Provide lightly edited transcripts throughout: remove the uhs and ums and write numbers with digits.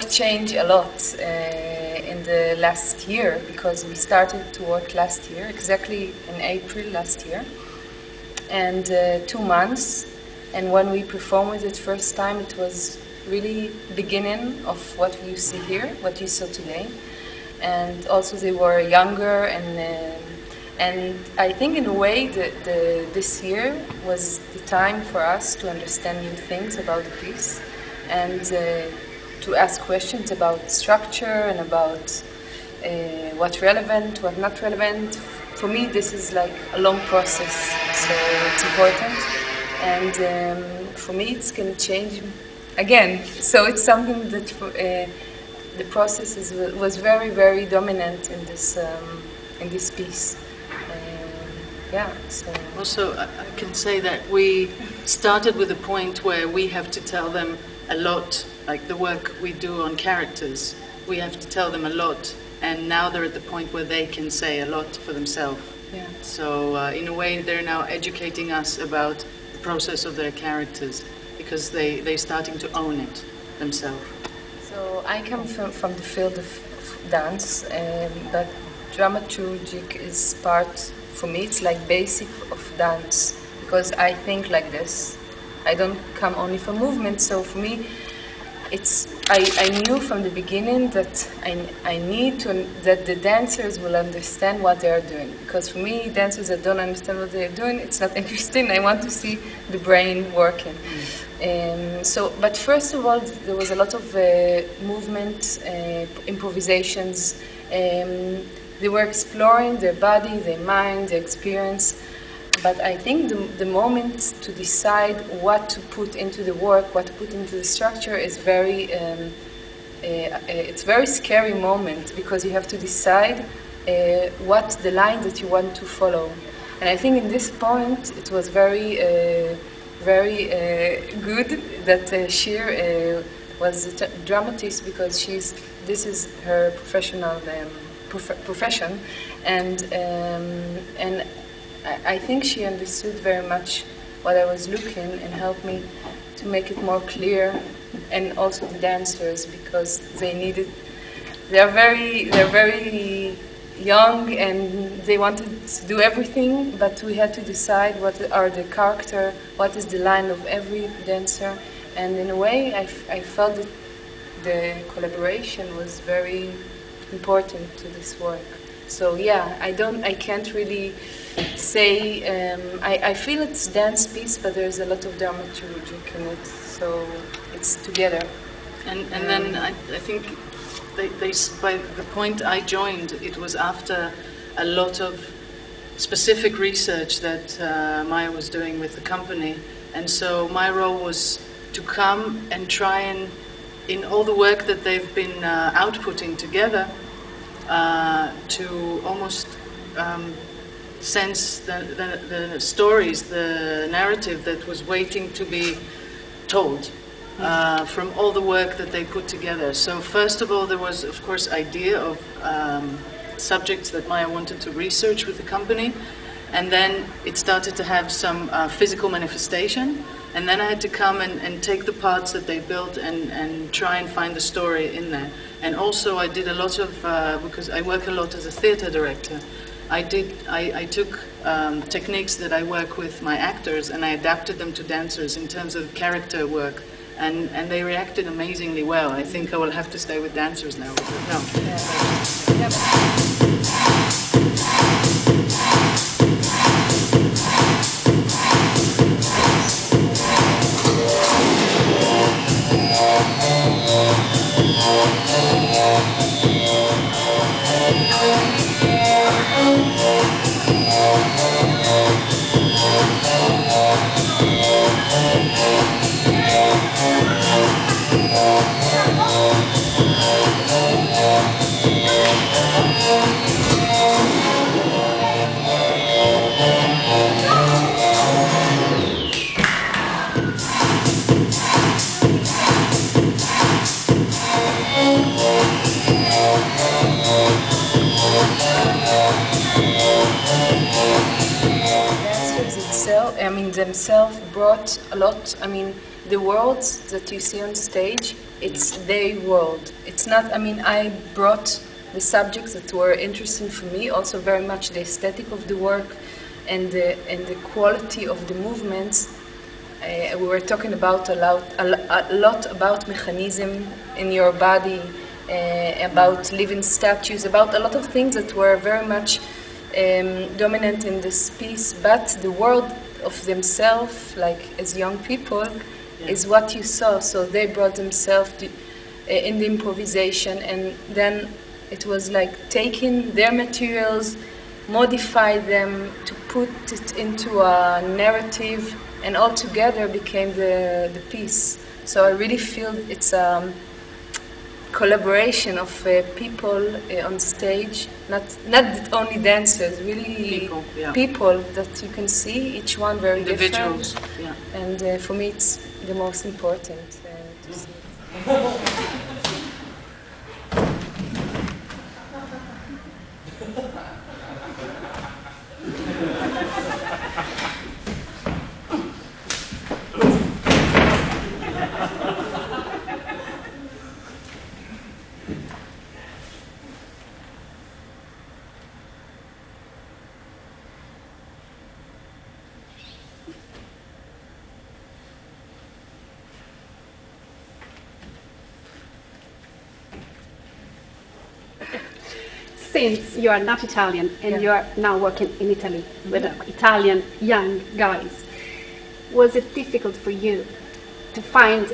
work changed a lot in the last year, because we started to work last year, exactly in April last year, and 2 months. And when we performed it first time, it was really beginning of what you see here, what you saw today. And also they were younger, and I think in a way this year was the time for us to understand new things about the piece, and to ask questions about structure and about what's relevant, what not relevant. For me, this is like a long process, so it's important. And for me, it's going to change again. So it's something that the process was very, very dominant in this piece. Yeah. So also, I can say that we started with a point where we have to tell them a lot, like the work we do on characters. We have to tell them a lot, and now they're at the point where they can say a lot for themselves. Yeah. So in a way, they're now educating us about the process of their characters, because they're starting to own it themselves. So I come from the field of dance, but dramaturgic is part, for me, it's like basic of dance, because I think like this. I don't come only from movement, so for me, I knew from the beginning that I need to, that the dancers will understand what they are doing. Because for me, dancers that don't understand what they are doing, it's not interesting. I want to see the brain working. But first of all, there was a lot of movement, improvisations. They were exploring their body, their mind, their experience. But I think the moment to decide what to put into the work, what to put into the structure, is it's a very scary moment, because you have to decide what's the line that you want to follow. And I think in this point it was very good that Shir was a dramatist, because this is her professional profession, and I think she understood very much what I was looking, and helped me to make it more clear, and also the dancers, because they're very young and they wanted to do everything, but we had to decide what are the character, what is the line of every dancer, and in a way I felt that the collaboration was very important to this work. So yeah, I can't really say, I feel it's dance piece, but there's a lot of dramaturgic in it, so it's together. And then I think by the point I joined, it was after a lot of specific research that Maya was doing with the company, and so my role was to come and try and, in all the work that they've been outputting together, to almost sense the stories, the narrative that was waiting to be told from all the work that they put together. So first of all, there was, of course, idea of subjects that Maya wanted to research with the company, and then it started to have some physical manifestation, and then I had to come and take the parts that they built and try and find the story in there. And also I did a lot of, because I work a lot as a theater director, I took techniques that I work with my actors, and I adapted them to dancers in terms of character work, and they reacted amazingly well. I think I will have to stay with dancers now. No. Yeah. themselves brought a lot. I mean, the worlds that you see on stage, it's their world. It's not, I mean, I brought the subjects that were interesting for me, also very much the aesthetic of the work and the quality of the movements. We were talking about a lot about mechanism in your body, about living statues, about a lot of things that were very much dominant in this piece, but the world of themselves, like as young people, is what you saw. So they brought themselves in the improvisation, and then it was like taking their materials, modify them to put it into a narrative, and all together became the piece. So I really feel it's a collaboration of people on stage, not only dancers, really people that you can see, each one very individuals, different. And for me it's the most important to see. Since you are not Italian and you are now working in Italy with Italian young guys, was it difficult for you to find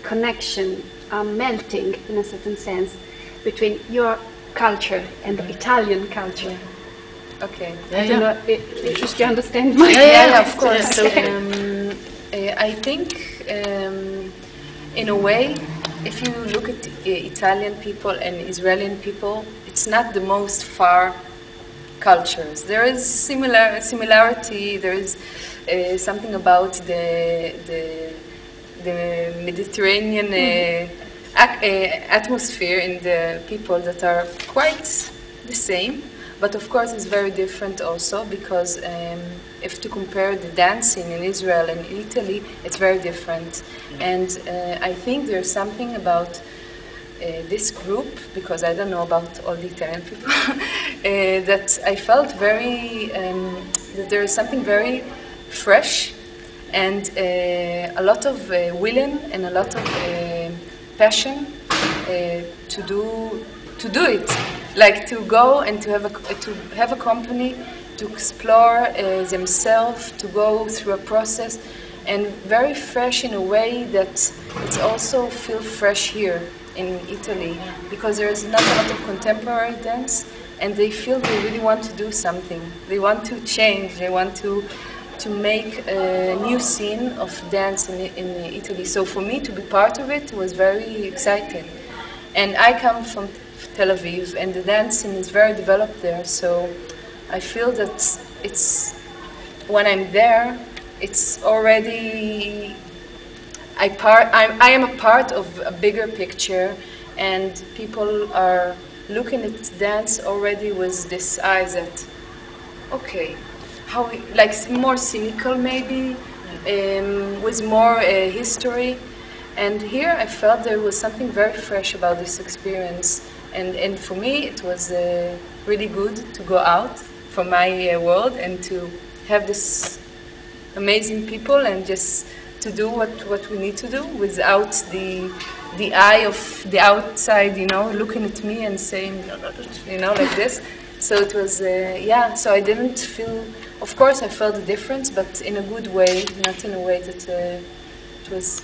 connection, melting in a certain sense between your culture and the Italian culture? Okay. I don't know if you understand my of course. I think in a way, if you look at Italian people and Israeli people, it's not the most far cultures. There is similarity. There is something about the Mediterranean atmosphere in the people that are quite the same. But of course, it's very different also because if to compare the dancing in Israel and Italy, it's very different. And I think there's something about this group, because I don't know about all the Italian people, that I felt very, that there is something very fresh and a lot of willing and a lot of passion to do it. Like to go and to have a company, to explore themselves, to go through a process, and very fresh in a way that it's also feel fresh here in Italy, because there is not a lot of contemporary dance, and they feel they really want to do something. They want to change. They want to make a new scene of dance in Italy. So for me to be part of it was very exciting. And I come from Tel Aviv, and the dancing is very developed there. So I feel that it's when I'm there, it's already I am a part of a bigger picture, and people are looking at dance already with this eyes that, okay, how like more cynical maybe, with more history. And here I felt there was something very fresh about this experience. And for me, it was really good to go out from my world and to have this amazing people and just to do what we need to do without the eye of the outside, looking at me and saying, like this. So it was, so I didn't feel, of course I felt the difference, but in a good way, not in a way that it was